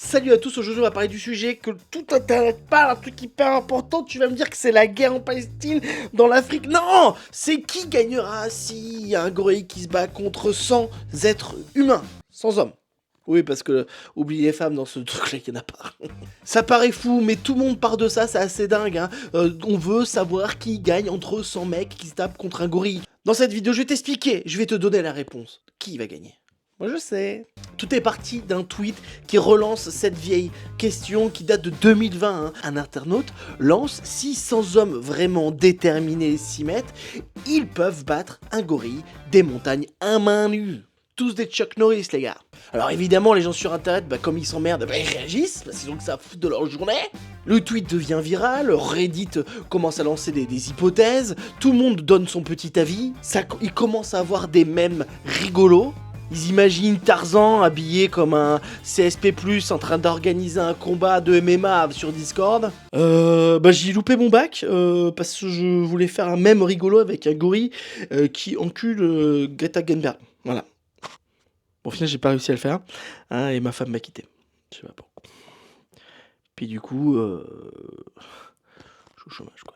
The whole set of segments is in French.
Salut à tous, aujourd'hui on va parler du sujet que tout internet parle, un truc hyper important. Tu vas me dire que c'est la guerre en Palestine, dans l'Afrique. Non, c'est qui gagnera si y a un gorille qui se bat contre 100 êtres humains, 100 hommes. Oui, parce que, oublie les femmes dans ce truc-là, il n'y en a pas. Ça paraît fou, mais tout le monde part de ça, c'est assez dingue. Hein. On veut savoir qui gagne entre 100 mecs qui se tapent contre un gorille. Dans cette vidéo, je vais t'expliquer, je vais te donner la réponse. Qui va gagner? Moi je sais. Tout est parti d'un tweet qui relance cette vieille question qui date de 2020. Hein. Un internaute lance: si 100 hommes vraiment déterminés s'y mettent, ils peuvent battre un gorille des montagnes à main nue. Tous des Chuck Norris, les gars. Alors évidemment, les gens sur internet, comme ils s'emmerdent, ils réagissent, parce qu'ils ont que ça à foutre de leur journée. Le tweet devient viral, Reddit commence à lancer des hypothèses, tout le monde donne son petit avis, il commence à avoir des mèmes rigolos. Ils imaginent Tarzan habillé comme un CSP+, en train d'organiser un combat de MMA sur Discord. J'ai loupé mon bac, parce que je voulais faire un mème rigolo avec un gorille qui encule Greta Thunberg. Voilà. Bon, au final, j'ai pas réussi à le faire, hein, et ma femme m'a quitté. Je sais pas pourquoi. Puis du coup, je suis au chômage, quoi.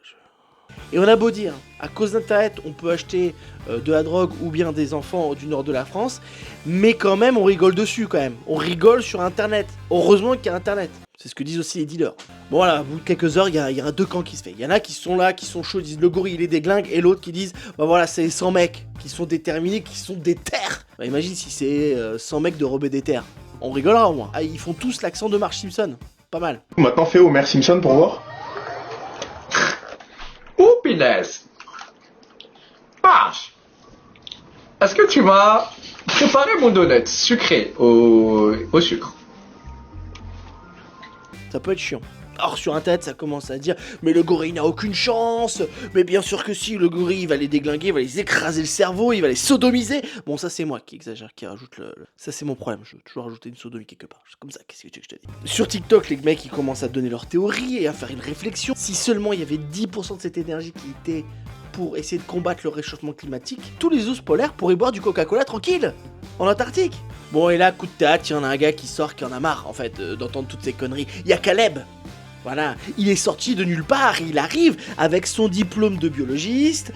Et on a beau dire, à cause d'internet, on peut acheter de la drogue ou bien des enfants du nord de la France, mais quand même, on rigole dessus, quand même. On rigole sur internet. Heureusement qu'il y a internet. C'est ce que disent aussi les dealers. Bon voilà, au bout de quelques heures, il y a deux camps qui se fait. Il y en a qui sont là, qui sont chauds, ils disent le gorille il est déglingue, et l'autre qui disent bah voilà, c'est 100 mecs qui sont déterminés, qui sont des terres. Bah imagine si c'est 100 mecs de Rebeu des terres. On rigolera au moins. Ah, ils font tous l'accent de Marge Simpson. Pas mal. Maintenant fais Homer Simpson pour voir. Oh, punaise! Marche! Est-ce que tu m'as préparé mon donut sucré au sucre? Ça peut être chiant. Or sur internet ça commence à dire mais le gorille n'a aucune chance, mais bien sûr que si, le gorille il va les déglinguer, il va les écraser le cerveau, il va les sodomiser. Bon ça c'est moi qui exagère, qui rajoute ça c'est mon problème, je veux toujours rajouter une sodomie quelque part, c'est comme ça, qu'est-ce que tu veux que je te dise. Sur TikTok les mecs ils commencent à donner leur théorie et à faire une réflexion. Si seulement il y avait 10% de cette énergie qui était pour essayer de combattre le réchauffement climatique, tous les ours polaires pourraient boire du Coca-Cola tranquille, en Antarctique. Bon et là coup de théâtre, il y en a un gars qui sort qui en a marre en fait d'entendre toutes ces conneries. Il y a Caleb. Voilà, il est sorti de nulle part, il arrive avec son diplôme de biologiste,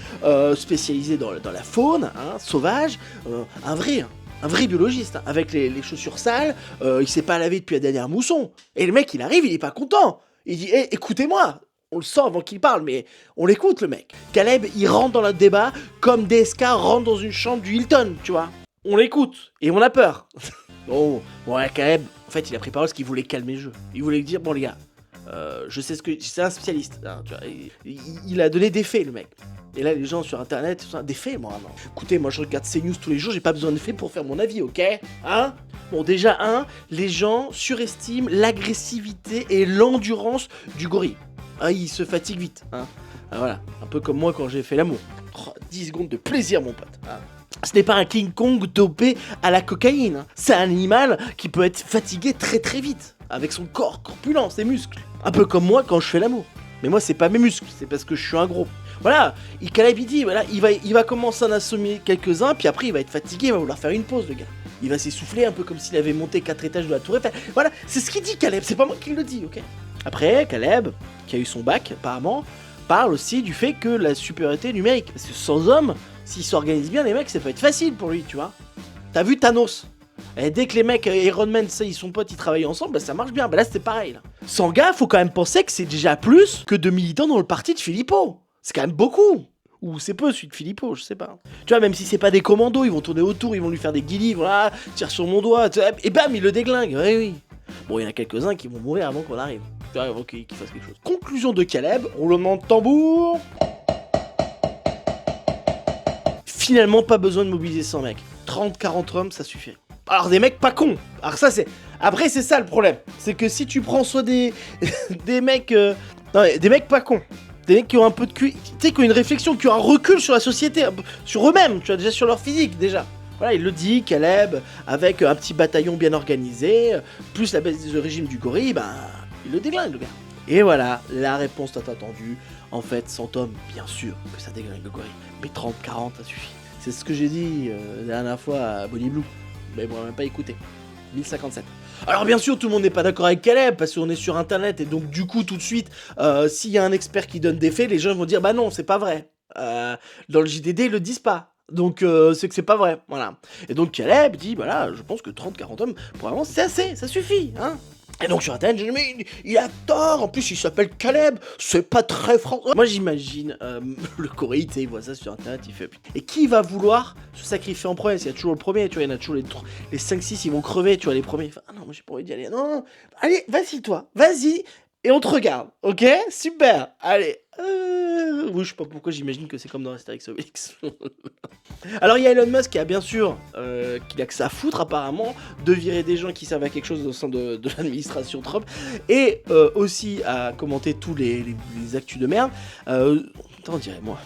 spécialisé dans la faune, hein, sauvage, un vrai biologiste, hein, avec les chaussures sales, il s'est pas lavé depuis la dernière mousson. Et le mec, il arrive, il est pas content. Il dit hey, écoutez-moi. On le sent avant qu'il parle, mais on l'écoute le mec. Caleb, il rentre dans le débat comme DSK rentre dans une chambre du Hilton, tu vois. On l'écoute, et on a peur. Bon, ouais, Caleb, en fait, il a pris parole parce qu'il voulait calmer le jeu. Il voulait dire, bon les gars, je sais ce que... C'est un spécialiste, hein, tu vois, il a donné des faits, le mec. Et là, les gens sur internet, sont des faits, moi, non. Écoutez, moi, je regarde CNews tous les jours, j'ai pas besoin de faits pour faire mon avis, ok? Hein? Bon, déjà, les gens surestiment l'agressivité et l'endurance du gorille. Ah, il se fatigue vite, hein. Ah, voilà, un peu comme moi quand j'ai fait l'amour. Oh, 10 secondes de plaisir, mon pote. Hein. Ce n'est pas un King Kong dopé à la cocaïne. Hein. C'est un animal qui peut être fatigué très très vite, avec son corps corpulent, ses muscles. Un peu comme moi quand je fais l'amour. Mais moi, c'est pas mes muscles, c'est parce que je suis un gros. Voilà, Caleb il dit, voilà, il va commencer à en assommer quelques-uns, puis après il va être fatigué, il va vouloir faire une pause, le gars. Il va s'essouffler un peu comme s'il avait monté 4 étages de la tour Eiffel. Voilà, c'est ce qu'il dit Caleb, c'est pas moi qui le dis, ok? Après, Caleb, qui a eu son bac apparemment, parle aussi du fait que la supériorité numérique, parce que sans hommes, s'ils s'organisent bien, les mecs, ça peut être facile pour lui, tu vois. T'as vu Thanos? Et dès que les mecs, Iron Man, ça, ils sont potes, ils travaillent ensemble, bah ça marche bien. Bah là, c'était pareil, là. Sans gars, faut quand même penser que c'est déjà plus que de militants dans le parti de Philippot. C'est quand même beaucoup. Ou c'est peu, celui de Philippot, je sais pas. Tu vois, même si c'est pas des commandos, ils vont tourner autour, ils vont lui faire des guillis, voilà, tire sur mon doigt, et bam, il le déglingue, oui. Bon, il y en a quelques-uns qui vont mourir avant qu'on arrive. Tu vois, avant qu'il fasse quelque chose. Conclusion de Caleb, roulement de tambour. Finalement, pas besoin de mobiliser 100 mecs. 30-40 hommes, ça suffit. Alors, des mecs pas cons. Alors ça, c'est... Après, c'est ça le problème. C'est que si tu prends soit des mecs... Non, des mecs pas cons. Des mecs qui ont un peu de cul... Tu sais, qui ont une réflexion, qui ont un recul sur la société, sur eux-mêmes, tu vois, déjà sur leur physique, déjà. Voilà, il le dit, Caleb, avec un petit bataillon bien organisé, plus la baisse du régime du gorille, ben, il le déglingue, le gars. Et voilà, la réponse tant attendue. En fait, 100 hommes, bien sûr que ça déglingue le gorille. Mais 30-40, ça suffit. C'est ce que j'ai dit la dernière fois à Bonnie Blue. Mais bon, on m'a même pas écouté. 1057. Alors bien sûr, tout le monde n'est pas d'accord avec Caleb, parce qu'on est sur internet, et donc du coup, tout de suite, s'il y a un expert qui donne des faits, les gens vont dire, bah non, c'est pas vrai. Dans le JDD, ils le disent pas. Donc c'est que c'est pas vrai, voilà. Et donc Caleb dit, voilà, je pense que 30-40 hommes, pour vraiment, c'est assez, ça suffit, hein. Et donc sur internet, j'ai dit, mais il a tort, en plus il s'appelle Caleb, c'est pas très français. Moi j'imagine, le Corée, tu sais, il voit ça sur internet, il fait... Et qui va vouloir se sacrifier en premier? Il y a toujours le premier, tu vois, il y en a toujours les 5-6, ils vont crever, tu vois, les premiers. Il fait, ah non, moi j'ai pas envie d'y aller, non, non, allez, vas-y toi, vas-y, et on te regarde, ok? Super, allez. Oui, je sais pas pourquoi j'imagine que c'est comme dans Astérix Obélix. Alors il y a Elon Musk qui a bien sûr, qu'il a que ça à foutre apparemment, de virer des gens qui servent à quelque chose au sein de l'administration Trump, et aussi à commenter tous les actus de merde. Attends, dirais-moi.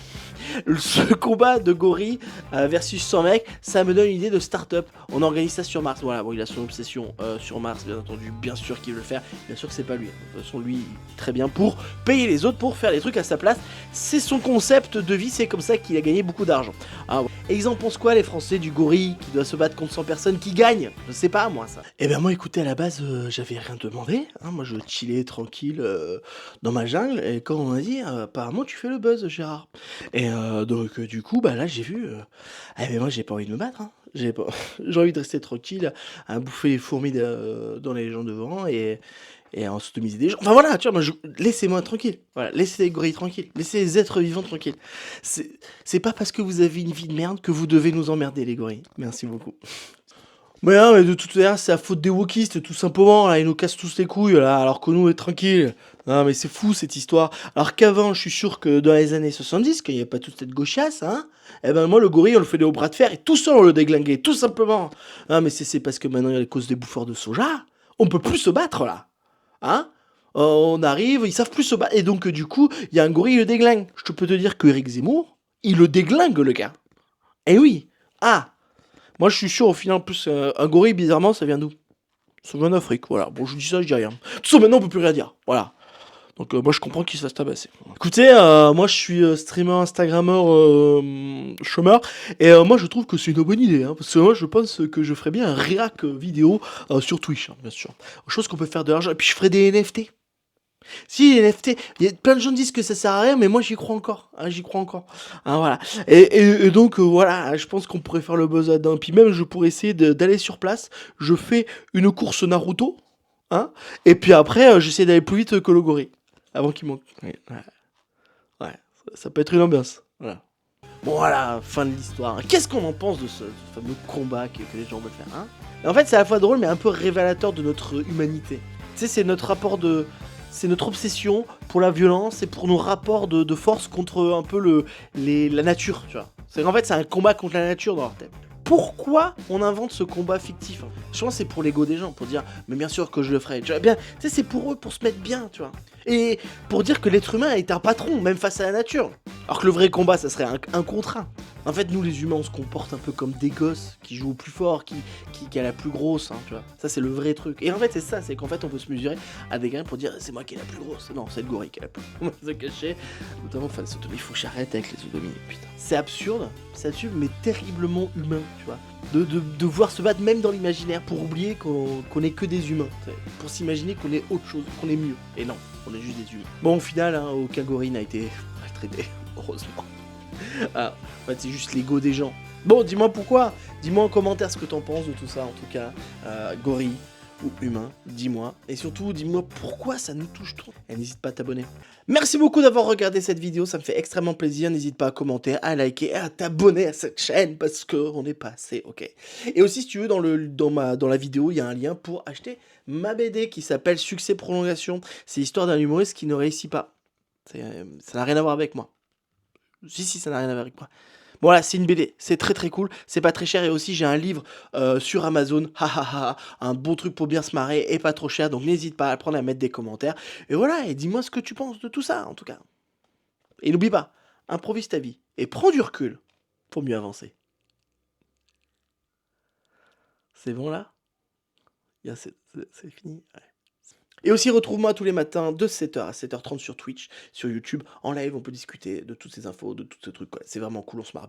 Ce combat de gorille versus 100 mecs, ça me donne une idée de start-up. On organise ça sur Mars. Voilà, bon, il a son obsession sur Mars, bien entendu. Bien sûr qu'il veut le faire. Bien sûr que c'est pas lui. De toute façon, lui, très bien pour payer les autres pour faire des trucs à sa place. C'est son concept de vie. C'est comme ça qu'il a gagné beaucoup d'argent. Ah, ouais. Et ils en pensent quoi, les Français, du gorille qui doit se battre contre 100 personnes qui gagnent? Je sais pas, moi, ça. Eh ben, moi, écoutez, à la base, j'avais rien demandé. Hein. Moi, je chillais tranquille dans ma jungle. Et quand on m'a dit, apparemment, tu fais le buzz, Gérard. Et donc du coup, bah là j'ai vu, mais moi j'ai pas envie de me battre, hein. J'ai pas j'ai envie de rester tranquille, à bouffer les fourmis dans les gens devant et à sodomiser des gens. Enfin voilà, tu vois, moi laissez-moi tranquille. Voilà, laissez les gorilles tranquilles, laissez les êtres vivants tranquilles. C'est pas parce que vous avez une vie de merde que vous devez nous emmerder les gorilles. Merci beaucoup. Mais non, mais de toute manière, c'est la faute des wokistes, tout simplement. Là, ils nous cassent tous les couilles, là, alors que nous, on est tranquille. Non, mais c'est fou, cette histoire. Alors qu'avant, je suis sûr que dans les années 70, quand il n'y avait pas toute cette gauchiasse, hein, eh ben, moi, le gorille, on le faisait au bras de fer, et tout seul, on le déglinguait, tout simplement. Non, mais c'est parce que maintenant, il y a les causes des bouffeurs de soja. On peut plus se battre, là. Hein? On arrive, ils savent plus se battre. Et donc, du coup, il y a un gorille, il le déglingue. Je peux te dire que Eric Zemmour, il le déglingue, le gars. Eh oui. Ah. Moi, je suis sûr, au final, en plus, un gorille, bizarrement, ça vient d'où? Ça vient d'Afrique, voilà. Bon, je dis ça, je dis rien. De toute façon, maintenant, on peut plus rien dire. Voilà. Donc, moi, je comprends qu'il se fasse tabasser. Écoutez, moi, je suis streamer, instagrammeur, chômeur. Et moi, je trouve que c'est une bonne idée. Hein, parce que moi, je pense que je ferais bien un réac vidéo sur Twitch, hein, bien sûr. Chose qu'on peut faire de l'argent. Et puis, je ferais des NFT. Si, les NFT, il y a plein de gens qui disent que ça sert à rien, mais moi j'y crois encore. Hein, j'y crois encore. Hein, voilà. Et donc, voilà, je pense qu'on pourrait faire le buzz là-dedans. Puis même, je pourrais essayer d'aller sur place. Je fais une course Naruto. Hein, et puis après, j'essaie d'aller plus vite que le gorille. Avant qu'il monte. Ouais, ouais, ça peut être une ambiance. Voilà. Bon, voilà, fin de l'histoire. Qu'est-ce qu'on en pense de ce fameux combat que les gens veulent faire, hein? Et en fait, c'est à la fois drôle, mais un peu révélateur de notre humanité. Tu sais, c'est notre rapport de... C'est notre obsession pour la violence et pour nos rapports de force contre un peu la nature, tu vois. C'est qu'en fait, c'est un combat contre la nature dans leur tête. Pourquoi on invente ce combat fictif? Je pense que c'est pour l'ego des gens, pour dire, mais bien sûr que je le ferai. Tu vois, bien, tu sais, c'est pour eux, pour se mettre bien, tu vois. Et pour dire que l'être humain est un patron, même face à la nature. Alors que le vrai combat, ça serait un contre un. En fait, nous les humains, on se comporte un peu comme des gosses qui jouent au plus fort, qui a la plus grosse, hein, tu vois. Ça, c'est le vrai truc. Et en fait, c'est ça, c'est qu'en fait, on peut se mesurer à des gars pour dire, c'est moi qui ai la plus grosse. Non, c'est le gorille qui a la plus grosse. On va se cacher. Notamment, enfin, il faut que j'arrête avec les sodomies, putain. C'est absurde, mais terriblement humain, tu vois. De voir se battre même dans l'imaginaire pour oublier qu'on est que des humains. Pour s'imaginer qu'on est autre chose, qu'on est mieux. Et non, on est juste des humains. Bon, au final, hein, aucun gorille n'a été maltraité, heureusement. Ah, en fait, c'est juste l'ego des gens. Bon, dis-moi pourquoi. Dis-moi en commentaire ce que t'en penses de tout ça, en tout cas. Gorille ou humain, dis-moi. Et surtout, dis-moi pourquoi ça nous touche trop. Et n'hésite pas à t'abonner. Merci beaucoup d'avoir regardé cette vidéo, ça me fait extrêmement plaisir. N'hésite pas à commenter, à liker et à t'abonner à cette chaîne parce qu'on est passé, ok. Et aussi, si tu veux, dans la vidéo, il y a un lien pour acheter ma BD qui s'appelle Succès Prolongation. C'est l'histoire d'un humoriste qui ne réussit pas. Ça n'a rien à voir avec moi. Si, ça n'a rien à voir avec moi. Bon, voilà, c'est une BD, c'est très très cool, c'est pas très cher et aussi j'ai un livre sur Amazon, un bon truc pour bien se marrer et pas trop cher, donc n'hésite pas à le prendre, à mettre des commentaires. Et voilà, et dis-moi ce que tu penses de tout ça en tout cas. Et n'oublie pas, improvise ta vie et prends du recul pour mieux avancer. C'est bon là? C'est fini? Ouais. Et aussi, retrouve-moi tous les matins de 7h à 7h30 sur Twitch, sur YouTube. En live, on peut discuter de toutes ces infos, de tous ces trucs. C'est vraiment cool, on se marre bien.